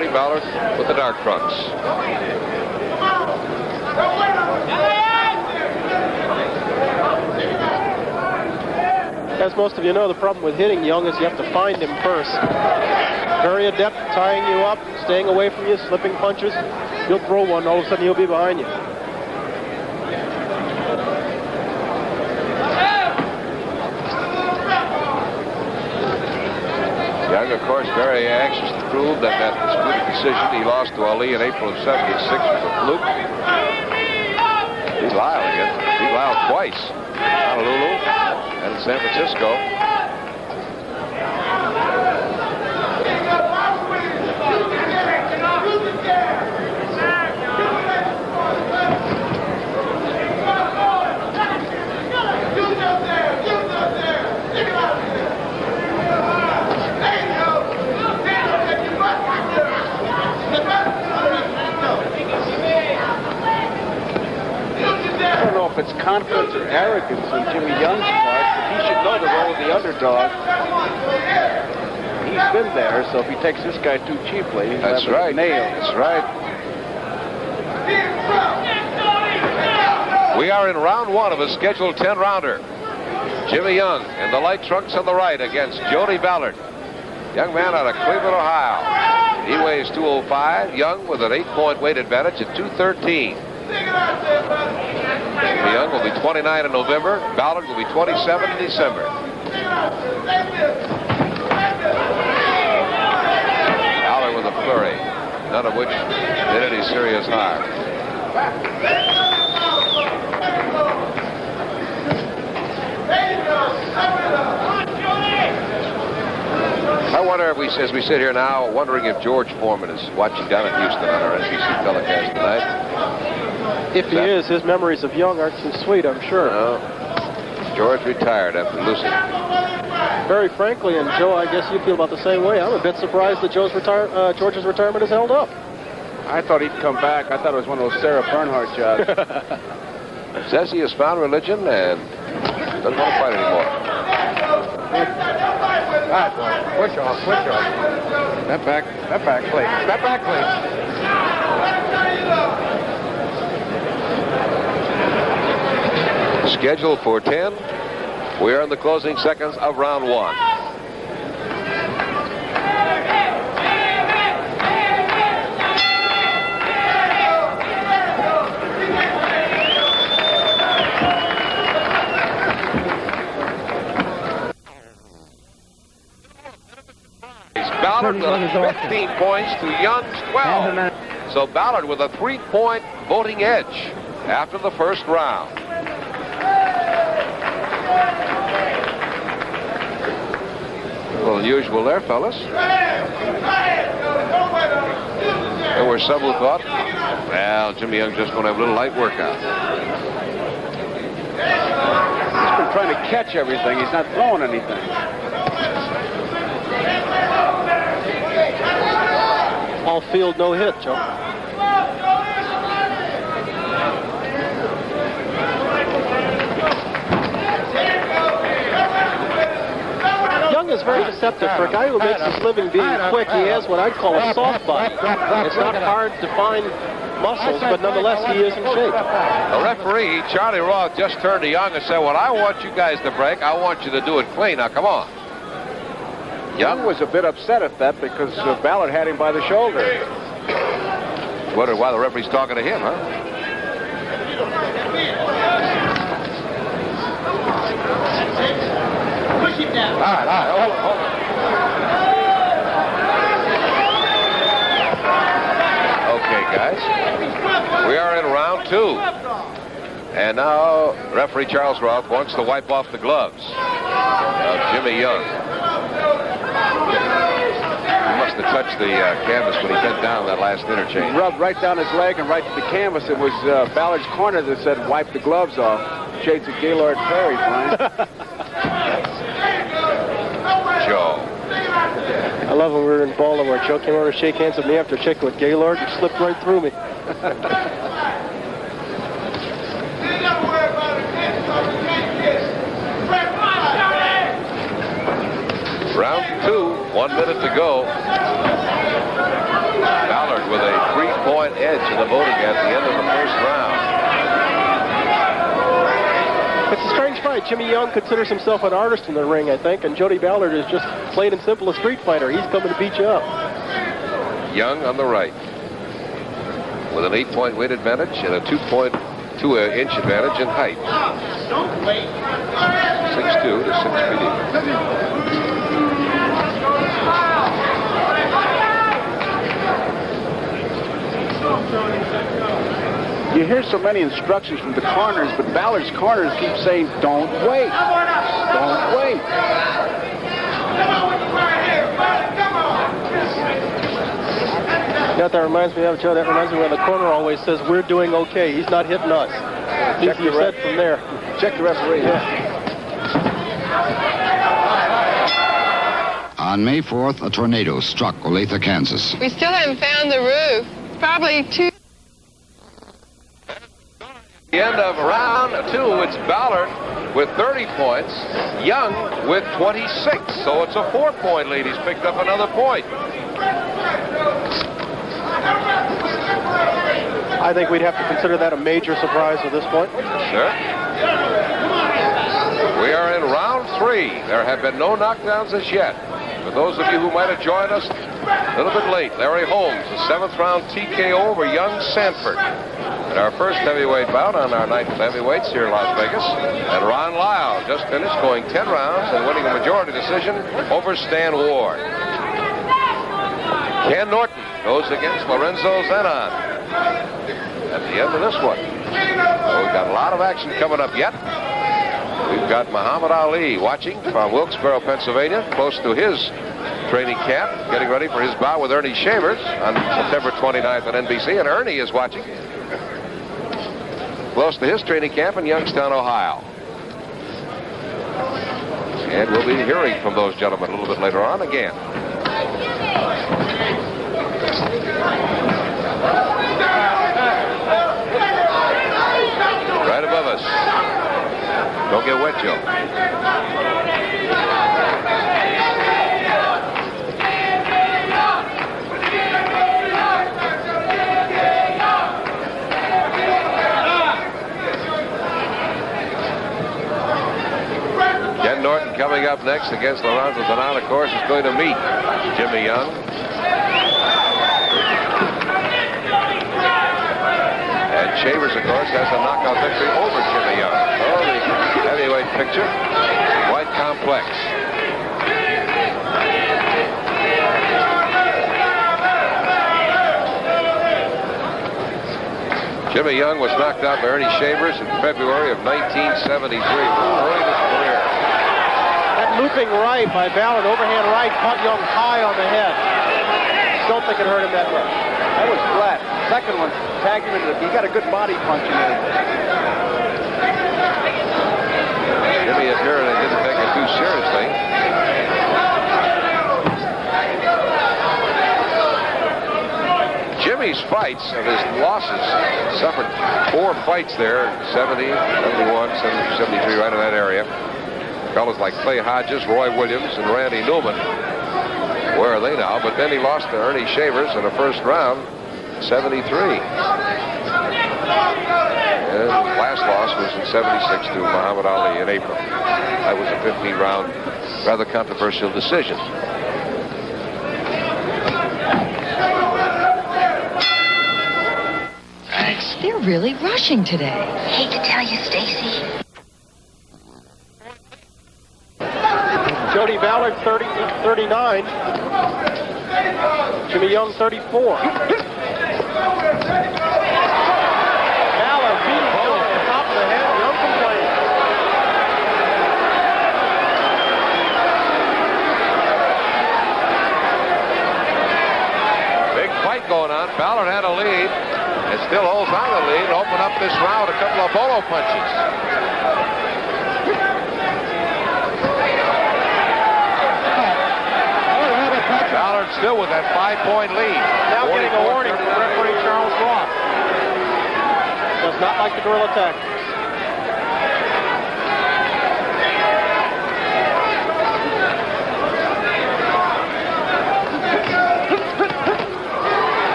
Jody Ballard with the dark trunks. As most of you know, the problem with hitting Young is you have to find him first. Very adept, tying you up, staying away from you, slipping punches. You'll throw one, all of a sudden he'll be behind you. Young, of course, very anxious to prove that that disputed decision he lost to Ali in April of '76 was a fluke. Beat Lyle again. Beat Lyle twice. Honolulu and in San Francisco. I don't know if it's confidence or arrogance on Jimmy Young's part, but he should know the role of the underdog. He's been there, so if he takes this guy too cheaply, he's That's right. nailed. That's right. We are in round one of a scheduled 10-rounder. Jimmy Young in the light trunks on the right against Jody Ballard. Young man out of Cleveland, Ohio. He weighs 205. Young with an 8-point weight advantage at 213. Jimmy Young will be 29 in November. Ballard will be 27 in December. Ballard with a flurry, none of which did any serious harm. I wonder if as we sit here now, wondering if George Foreman is watching down in Houston on our NBC telecast tonight. If he is, his memories of Young aren't so sweet, I'm sure. George retired after losing. Very frankly, and Joe, I guess you feel about the same way. I'm a bit surprised that George's retirement is held up. I thought he'd come back. I thought it was one of those Sarah Bernhardt jobs. Says he has found religion and doesn't want to fight anymore. All right, boy. Push off. Step back, please. Step back, please. Scheduled for 10. We are in the closing seconds of round one. Ballard with 15 points to Young's 12. So Ballard with a 3-point voting edge after the first round. A little unusual there, fellas. There were some who thought, well, Jimmy Young's just going to have a little light workout. He's been trying to catch everything. He's not throwing anything. All field, no hit, Joe. Young is very deceptive. For a guy who makes his living being quick, he has what I'd call a soft body. It's not hard to find muscles, but nonetheless, he is in shape. The referee, Charlie Roth, just turned to Young and said, "What I want you guys to break, I want you to do it clean. Now, come on." Young was a bit upset at that because Ballard had him by the shoulder. Wondered why the referee's talking to him, huh? Push him down. All right, hold on. Okay, guys. We are in round two. And now, referee Charles Roth wants to wipe off the gloves of Jimmy Young. He must have touched the canvas when he bent down that last interchange. He rubbed right down his leg and right to the canvas. It was Ballard's corner that said, "Wipe the gloves off." Shades of Gaylord Perry, Brian. Joe. I love when we were in Baltimore. Joe came over to shake hands with me after checking with Gaylord and slipped right through me. Round two, 1 minute to go. edge in the voting at the end of the first round. It's a strange fight. Jimmy Young considers himself an artist in the ring, I think, and Jody Ballard is just plain and simple a street fighter. He's coming to beat you up. Young on the right with an 8-point weight advantage and a 2.2-inch advantage in height. 6'2" to 6 feet. You hear so many instructions from the corners, but Ballard's corners keep saying, don't wait. Don't wait. Yeah, that reminds me of, Joe, that reminds me when the corner always says, we're doing okay. He's not hitting us. Check you said from there. Check the referee. Yeah. On May 4th, a tornado struck Olathe, Kansas. We still haven't found the roof. Probably two. The end of round 2, it's Ballard with 30 points, Young with 26. So it's a 4-point lead. He's picked up another point. I think we'd have to consider that a major surprise at this point. Sure. We are in round 3. There have been no knockdowns as yet. For those of you who might have joined us a little bit late, Larry Holmes, the 7th round TKO over Young Sanford. And our first heavyweight bout on our night of heavyweights here in Las Vegas. And Ron Lyle just finished going 10 rounds and winning a majority decision over Stan Ward. Ken Norton goes against Lorenzo Zenon at the end of this one. So we've got a lot of action coming up yet. We've got Muhammad Ali watching from Wilkesboro, Pennsylvania, close to his training camp, getting ready for his bout with Ernie Shavers on September 29th on NBC. And Ernie is watching close to his training camp in Youngstown, Ohio. And we'll be hearing from those gentlemen a little bit later on again. Right above us. Don't get wet, Joe. Ken Norton coming up next against Lorenzo Zenon, of course, is going to meet Jimmy Young. And Shavers, of course, has a knockout victory over Jimmy Young. So the heavyweight picture, quite complex. Jimmy Young was knocked out by Ernie Shavers in February of 1973. Early in his career. That looping right by Ballard, overhand right, caught Young high on the head. Don't think it hurt him that much. That was flat. Second one, tagged him into the... He got a good body punch in there. Jimmy apparently didn't take it too seriously. Jimmy's fights of his losses suffered 4 fights there, 70, 71, 72, 73, right in that area. Fellas like Clay Hodges, Roy Williams, and Randy Newman. Where are they now? But then he lost to Ernie Shavers in the first round, 73. And last loss was in 76 to Muhammad Ali in April. That was a 15-round, rather controversial decision. They're really rushing today. Hate to tell you, Stacy. Jody Ballard, 39. Jimmy Young, 34. Ballard beating Young at the top of the head. Young complaining. Big fight going on. Ballard had a lead. It still holds on the lead and open up this round a couple of bolo punches. Ballard still with that 5-point lead. Now getting a warning from referee Charles Ross. Does not like the guerrilla tactics.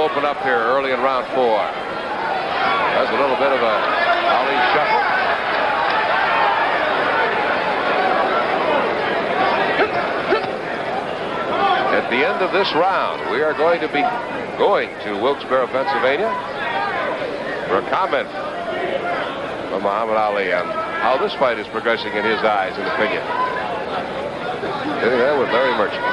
open up here early in round 4. That's a little bit of a Ali shuffle. At the end of this round, we are going to be going to Wilkes-Barre, Pennsylvania for a comment from Muhammad Ali on how this fight is progressing in his eyes and opinion. Getting there with Larry Merchant.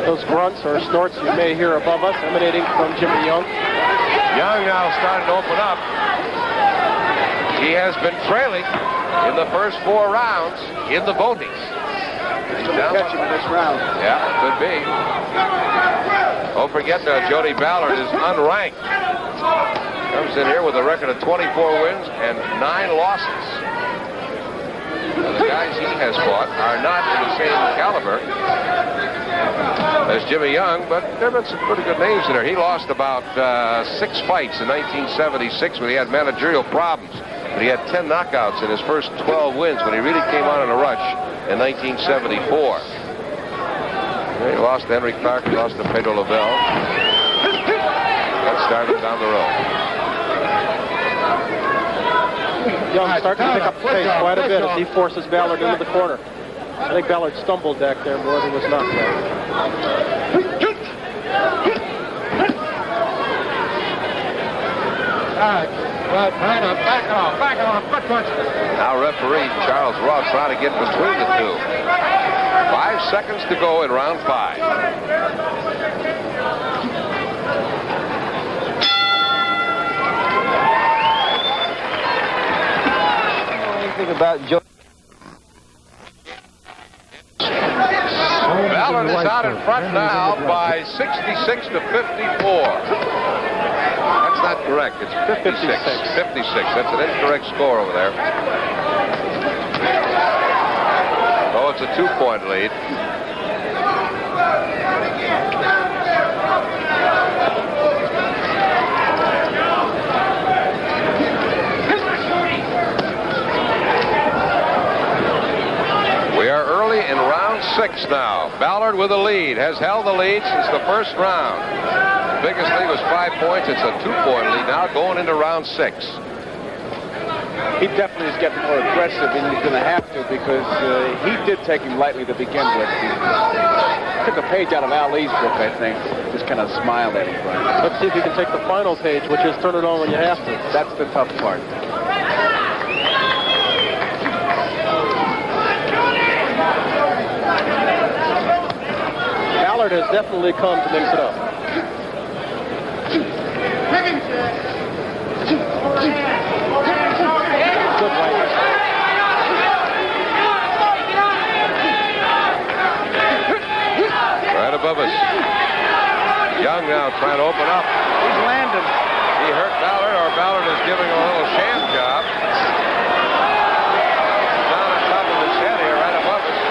Those grunts or snorts you may hear above us emanating from Jimmy Young. Young now starting to open up. He has been trailing in the first 4 rounds in the voting. Catch him in this round. Yeah, could be. Don't forget that Jody Ballard is unranked. Comes in here with a record of 24 wins and 9 losses. Now, the guys he has fought are not in the same caliber as Jimmy Young, but there have been some pretty good names in there. He lost about 6 fights in 1976 when he had managerial problems. But he had 10 knockouts in his first 12 wins when he really came on in a rush in 1974. He lost to Henry Clark, he lost to Pedro Lavelle. That started down the road. Young starting to pick up the pace quite a bit as he forces Ballard into the corner. I think Ballard stumbled back there more than was knocked out. Back off, foot punch. Now referee Charles Ross trying to get between the two. 5 seconds to go in round 5. Anything about Jody? Ballard is out in front now by 66 to 54. That's not correct. It's 56. 56. That's an incorrect score over there. Oh, it's a 2-point lead. We are early in round 6 now. Ballard with a lead, has held the lead since the first round. The biggest lead was 5 points. It's a 2-point lead now going into round 6. He definitely is getting more aggressive, and he's going to have to because he did take him lightly to begin with. He took a page out of Ali's book, I think. Just kind of smiled at him. Let's see if he can take the final page, which is turn it on when you have to. That's the tough part. Ballard has definitely come to mix it up. Good right. Right above us. Young now trying to open up. He's landing. He hurt Ballard, or Ballard is giving a little sham job. Down on top of his head here, right above us.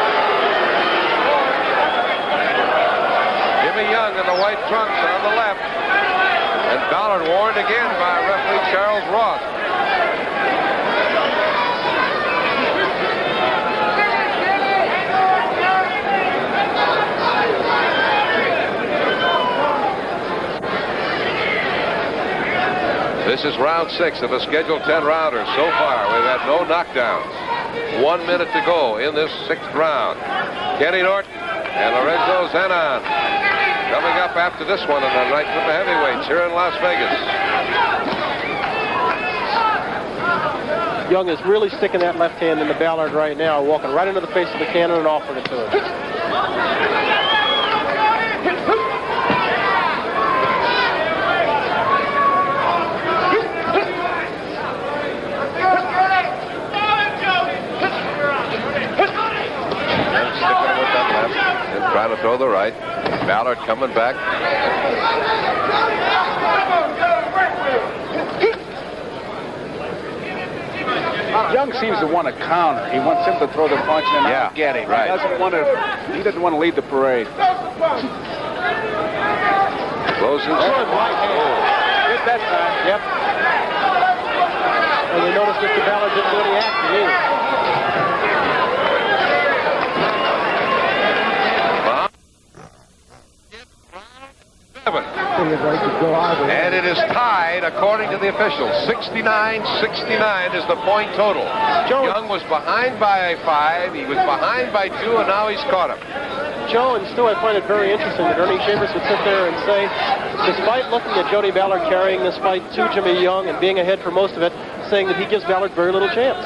Jimmy Young in the white trunks on the left. And Ballard warned again by referee Charles Ross. This is round 6 of a scheduled 10-rounder. So far, we've had no knockdowns. 1 minute to go in this 6th round. Kenny Norton and Lorenzo Zenon coming up after this one on the night from the heavyweights here in Las Vegas. Young is really sticking that left hand into Ballard right now, walking right into the face of the cannon and offering it to him. Trying to throw the right. Ballard coming back. Young seems to want to counter. He wants him to throw the punch and not get him. Right. He doesn't want to lead the parade. Closing. Good right hand. Good that time. Yep. And you notice Mr. Ballard didn't do any acting either. And it is tied according to the officials. 69-69 is the point total. Young was behind by 5, he was behind by 2, and now he's caught him. Joe and Stu, I find it very interesting that Ernie Chambers would sit there and say, despite looking at Jody Ballard carrying this fight to Jimmy Young and being ahead for most of it, saying that he gives Ballard very little chance.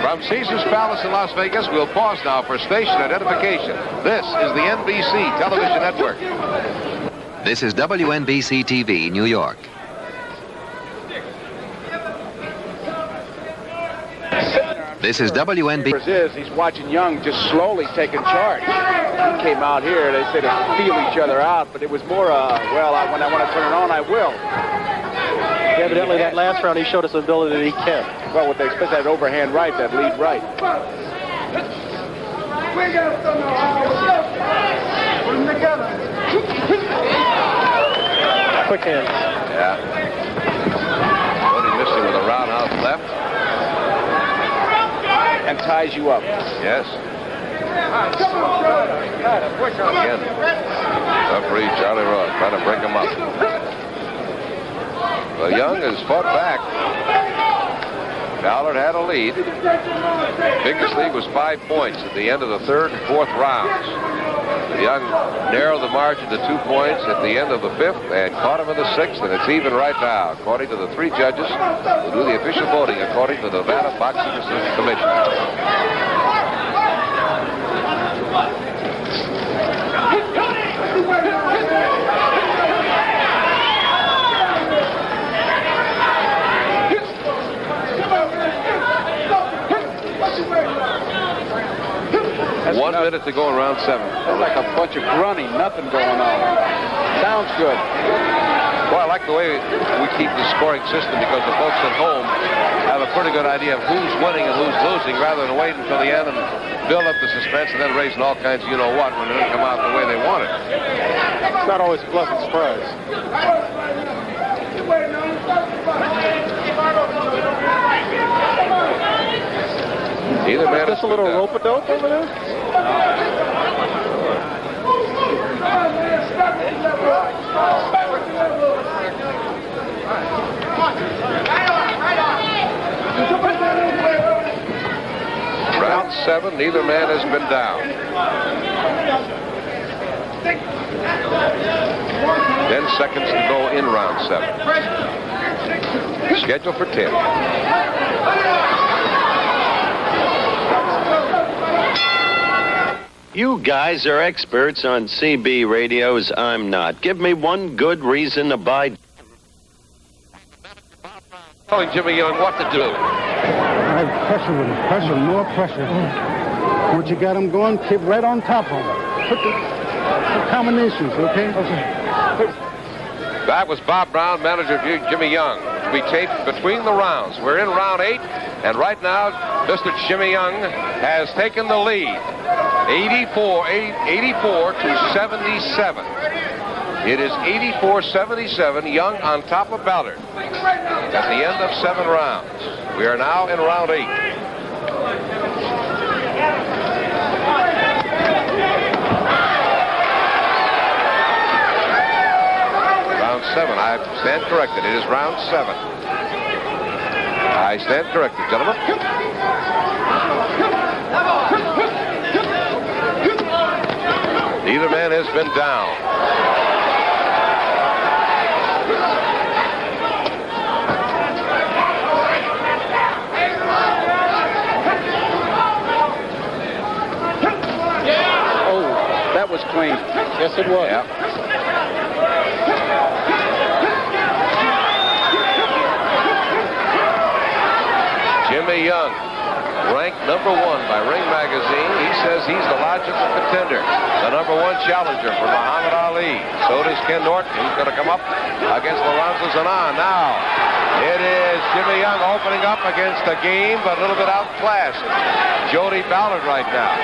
From Caesars Palace in Las Vegas, we'll pause now for station identification. This is the NBC Television Network. This is WNBC TV, New York. This is WNBC. He's watching Young just slowly taking charge. He came out here, they say to feel each other out, but it was more, when I want to turn it on, I will. Evidently, that last round, he showed us the ability that he can. Well, what they expect, that overhand right, that lead right. Quick hands. Yeah. Jody missing with a roundhouse left. And ties you up. Yes. Again, referee Charlie Ross trying to break him up. Well, Young has fought back. Ballard had a lead. Biggest lead was 5 points at the end of the 3rd and 4th rounds. Young narrowed the margin to 2 points at the end of the 5th and caught him in the 6th, and it's even right now, according to the 3 judges who do the official voting according to the Nevada Boxing Commission. That's 1 minute to go in round 7. Sounds like a bunch of grunting, nothing going on. Sounds good. Well, I like the way we keep the scoring system because the folks at home have a pretty good idea of who's winning and who's losing rather than waiting until the end and build up the suspense and then raising all kinds of you-know-what when it doesn't come out the way they want it. It's not always a pleasant surprise. Either man Just a little rope-a-dope over there? Round 7, neither man has been down. 10 seconds to go in round 7. Scheduled for 10. You guys are experts on CB radios. I'm not. Give me one good reason to buy. Telling Jimmy Young what to do. I pressure with him. Pressure, more pressure. Once you got him going, keep right on top of him. Put the combinations, okay? That was Bob Brown, manager of Jimmy Young. To be taped between the rounds. We're in round 8, and right now, Mr. Jimmy Young has taken the lead. 84 to 77. It is 84-77, Young on top of Ballard at the end of 7 rounds. We are now in round 8. Round 7, I stand corrected. It is round 7. I stand corrected, gentlemen. Neither man has been down. Oh, that was clean. Yes, it was. Yeah. Jimmy Young, ranked #1 by Ring Magazine. He says he's the logical contender, the #1 challenger for Muhammad Ali. So does Ken Norton, who's going to come up against Lorenzo Zanon. Now, it is Jimmy Young opening up against a game, but a little bit outclassed. Jody Ballard right now.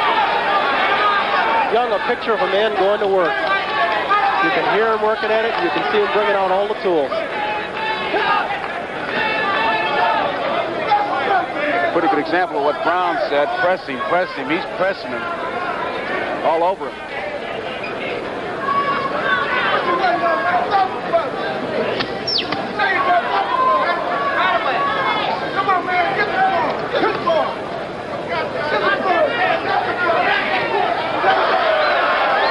Young, a picture of a man going to work. You can hear him working at it. You can see him bringing out all the tools. pretty good example of what Brown said. Press him. He's pressing him all over him.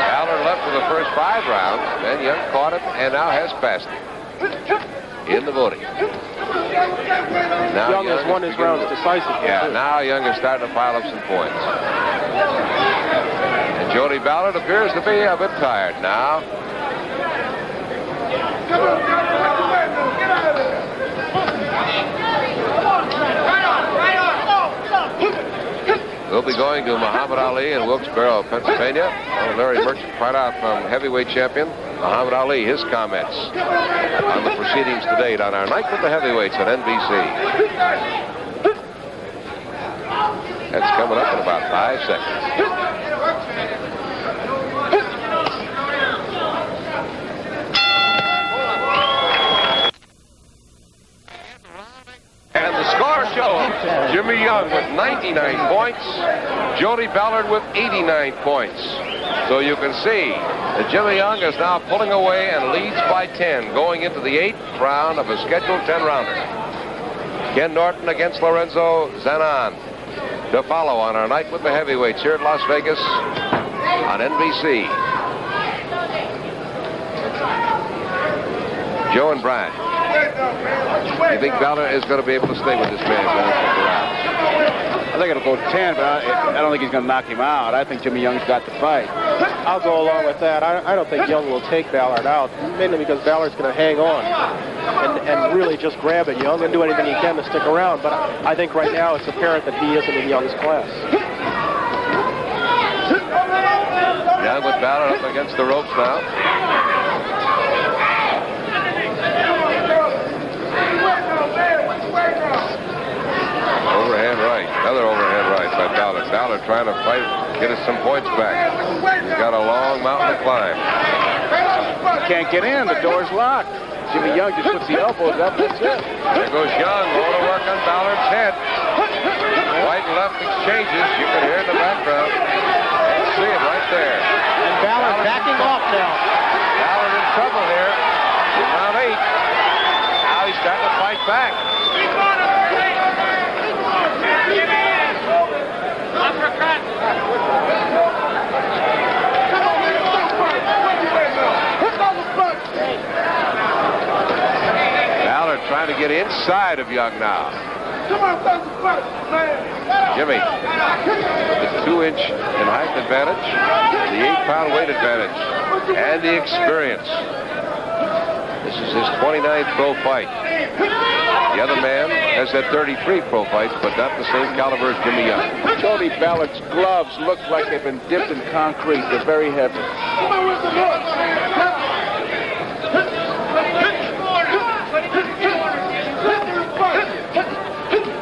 Ballard left for the first 5 rounds. Then Young caught him and now has passed him in the voting. Now Young has won his rounds decisively. Yeah, now Young is starting to pile up some points. And Jody Ballard appears to be a bit tired now. We'll be going to Muhammad Ali in Wilkes-Barre, Pennsylvania. Larry Merchant, right out from heavyweight champion Muhammad Ali, his comments on the proceedings to date on our Night with the Heavyweights at NBC. That's coming up in about 5 seconds. And the score shows Jimmy Young with 99 points, Jody Ballard with 89 points. So you can see that Jimmy Young is now pulling away and leads by 10 going into the 8th round of a scheduled 10-rounder. Ken Norton against Lorenzo Zanon to follow on our Night with the Heavyweights here at Las Vegas on NBC. Joe and Brian. You think Ballard is going to be able to stay with this man for the round? I think it'll go 10, but I don't think he's going to knock him out. I think Jimmy Young's got the fight. I'll go along with that. I don't think Young will take Ballard out, mainly because Ballard's going to hang on and really just grab at Young and do anything he can to stick around. But I think right now it's apparent that he isn't in Young's class. Young with Ballard up against the ropes now. Overhand right. Another overhand right by Ballard. Ballard trying to fight, get us some points back. He's got a long mountain to climb. Can't get in. The door's locked. Jimmy Young just puts the elbows up. That's it. There goes Young. All the work on Ballard's head. Right and left exchanges. You can hear in the background. See it right there. And Ballard backing off now. Ballard in trouble here. Round 8. Now he's starting to fight back. Ballard trying to get inside of Young now. Jimmy, the 2-inch in height advantage, the 8-pound weight advantage, and the experience. This is his 29th pro fight. The other man has had 33 pro fights, but not the same caliber as Jimmy Young. Jody Ballard's gloves look like they've been dipped in concrete. They're very heavy.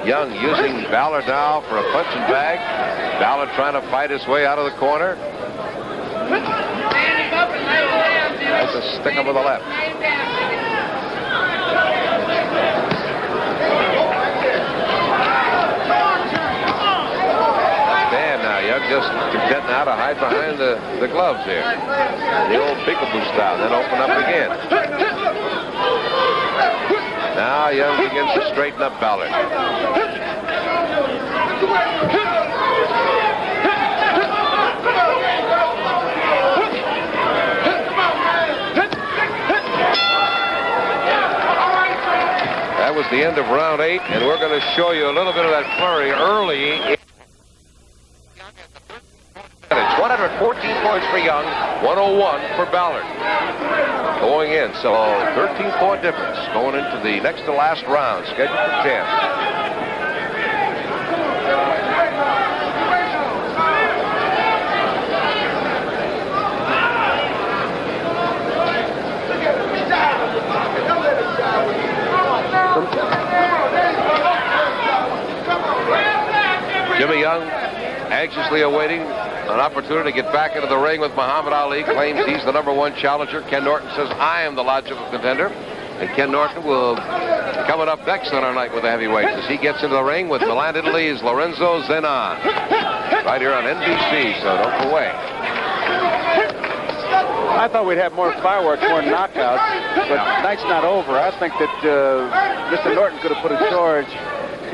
Young using Ballard now for a punching bag. Ballard trying to fight his way out of the corner. Has to stick him with the left. Stand now. Young just content now to hide behind the gloves here. The old peekaboo style. Then open up again. Now Young begins to straighten up Ballard. That was the end of round 8, and we're going to show you a little bit of that flurry early. 114 points for Young, 101 for Ballard. Going in, so 13-point difference going into the next to last round, scheduled for 10. Jimmy Young anxiously awaiting an opportunity to get back into the ring with Muhammad Ali. Claims he's the #1 challenger. Ken Norton says, I am the logical contender. And Ken Norton will coming up next on our night with the heavyweights as he gets into the ring with Milan, Italy's Lorenzo Zenon. Right here on NBC, so don't go away. I thought we'd have more fireworks, more knockouts, but night's not over. I think that Mr. Norton could have put a charge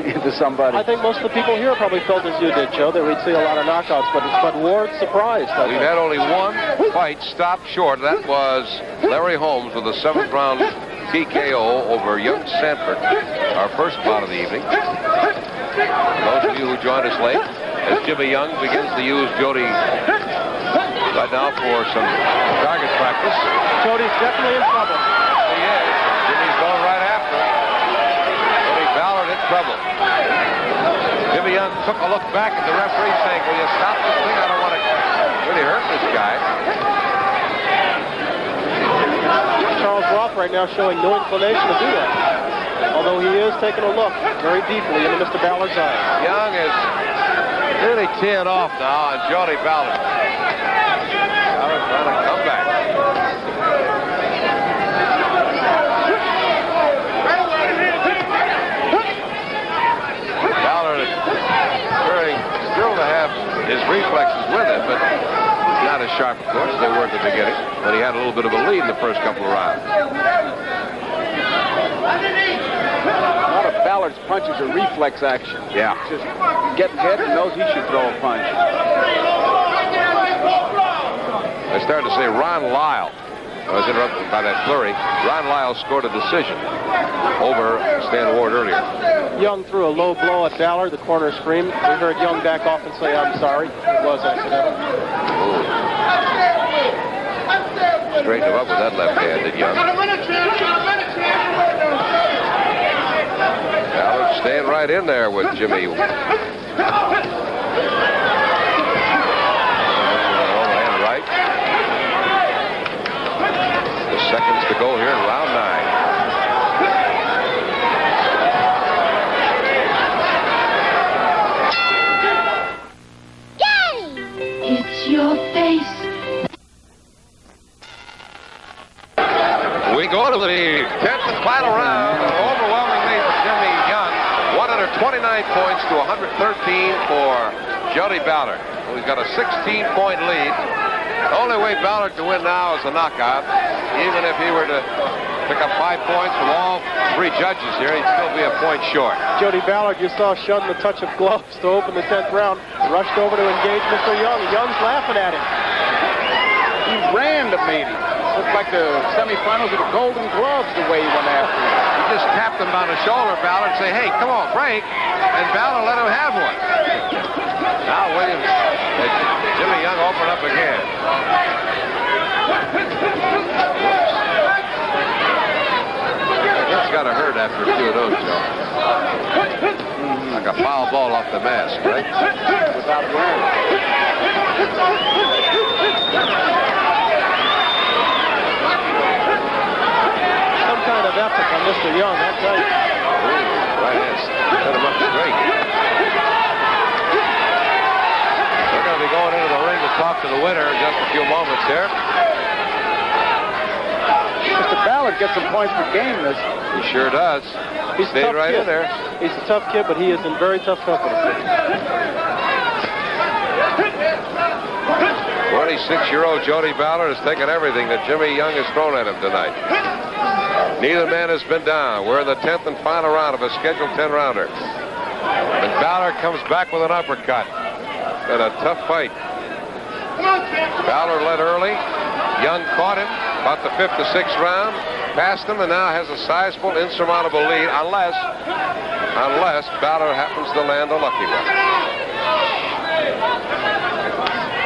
into somebody. I think most of the people here probably felt as you did, Joe, that we'd see a lot of knockouts, but Ward surprised. We've had only one fight stopped short. That was Larry Holmes with a 7th round TKO over young Sanford, our first bout of the evening. For those of you who joined us late, as Jimmy Young begins to use Jody right now for some target practice. Jody's definitely in trouble. He is. Jimmy's going right after him. Jody Ballard in trouble. Jimmy Young took a look back at the referee saying, will you stop this thing? I don't want to really hurt this guy. Charles Roth right now showing no inclination to do that. Although he is taking a look very deeply into Mr. Ballard's eyes. Young is really teeing off now on Jody Ballard. Ballard trying to come back. Ballard is still to have his reflexes with him, but not as sharp, of course, as they were at the beginning, but he had a little bit of a lead in the first couple of rounds. A lot of Ballard's punches are reflex action. Yeah. Just getting hit and knows he should throw a punch. I started to say Ron Lyle. I was interrupted by that flurry. Ron Lyle scored a decision over Stan Ward earlier. Young threw a low blow at Ballard. The corner screamed. We heard Young back off and say, I'm sorry. It was accidental. Straightened him up with that left hand, did Young. Ballard staying right in there with Jimmy. Overhand right. The seconds to go here in round 9. It's your face. We go to the 10th and final round. Overwhelmingly for Jimmy Young. 129 points to 113 for Jody Ballard. He's got a 16-point lead. The only way Ballard can win now is a knockout. Even if he were to pick up 5 points from all 3 judges here, he'd still be a point short. Jody Ballard, you saw shun the touch of gloves to open the 10th round. Rushed over to engage Mr. Young. Young's laughing at him. He ran to meet him. Looked like the semifinals of the Golden Gloves the way he went after him. He just tapped him on the shoulder, Ballard, and say, hey, come on, break. And Ballard let him have one. Now Williams, Jimmy Young open up again. It's got to hurt after a few of those, Joe. Like a foul ball off the mask, right? Without wearing Some kind of effort on Mr. Young, I'll tell you. Right hand, set him up straight. We're going to be going into the ring to talk to the winner in just a few moments here. Mr. Ballard gets some points per game this. He sure does. He's stayed right kid. in there. He's a tough kid, but he is in very tough company. 26-year-old Jody Ballard has taken everything that Jimmy Young has thrown at him tonight. Neither man has been down. We're in the 10th and final round of a scheduled 10-rounder. And Ballard comes back with an uppercut. And a tough fight. Ballard led early. Young caught him about the 5th to 6th round. Passed him and now has a sizable, insurmountable lead unless Ballard happens to land a lucky one.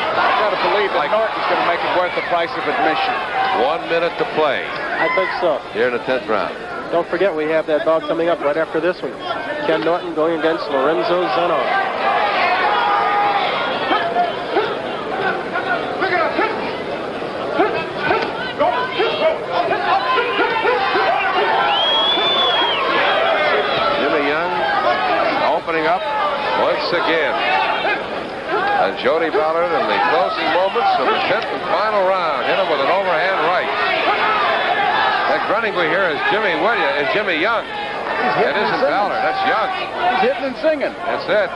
I've got to believe that Norton's going to make it worth the price of admission. 1 minute to play. I think so. Here in the 10th round. Don't forget, we have that bout coming up right after this one. Ken Norton going against Lorenzo Zenon. Jimmy Young opening up once again. And Jody Ballard in the closing moments of the 10th and final round hit him with an overhand right. That running here is Jimmy Young. It isn't Ballard. That's Young. He's hitting and singing. That's it.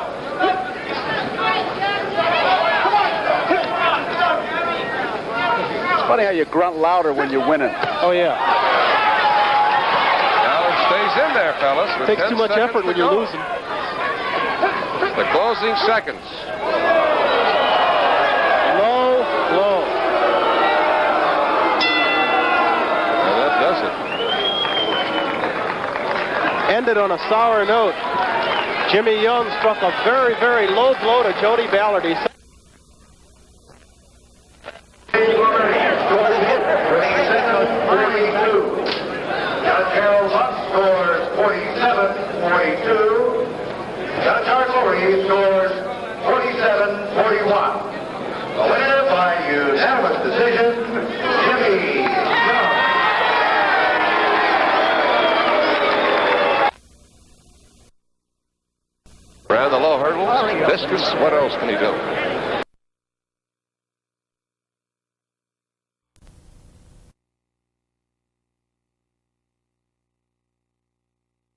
It's funny how you grunt louder when you're winning. Oh, yeah. Ballard stays in there, fellas. It takes too much effort when you're losing. The closing seconds. Low. Well, that does it. Ended on a sour note. Jimmy Young struck a very, very low blow to Jody Ballard. He scores 47-42. Judge Artillery scores 47-41. The winner by unanimous decision, Jimmy Young. Around the low hurdles, Discus, what else can he do?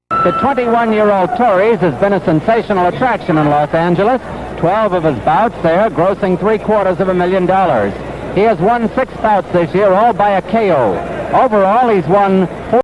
The 21-year-old Torres has been a sensational attraction in Los Angeles. 12 of his bouts there, grossing $750,000. He has won 6 bouts this year, all by a KO. Overall, he's won 4